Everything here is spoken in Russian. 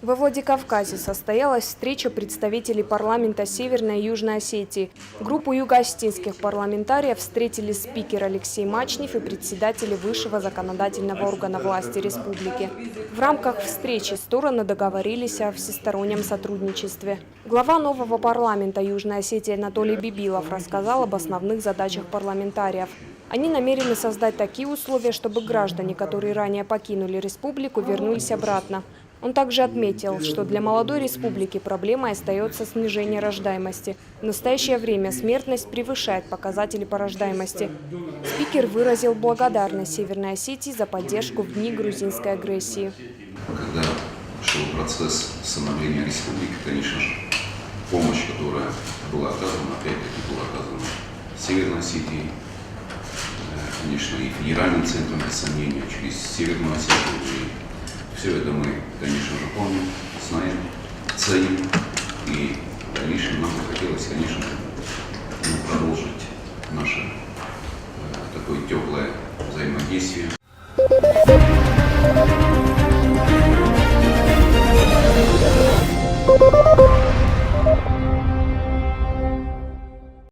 Во Владикавказе состоялась встреча представителей парламента Северной и Южной Осетии. Группу юго-осетинских парламентариев встретили спикер Алексей Мачнев и председатели высшего законодательного органа власти республики. В рамках встречи стороны договорились о всестороннем сотрудничестве. Глава нового парламента Южной Осетии Анатолий Бибилов рассказал об основных задачах парламентариев. Они намерены создать такие условия, чтобы граждане, которые ранее покинули республику, вернулись обратно. Он также отметил, что для молодой республики проблемой остается снижение рождаемости. В настоящее время смертность превышает показатели по рождаемости. Спикер выразил благодарность Северной Осетии за поддержку в дни грузинской агрессии. Когда шел процесс становления республики, конечно же, помощь, которая была оказана, опять-таки была оказана Северной Осетии, конечно, и федеральным центром, без сомнения, через Северную Осетию. Все это мы, конечно же, помним, знаем, ценим. И в дальнейшем нам бы хотелось, конечно, продолжить наше такое теплое взаимодействие.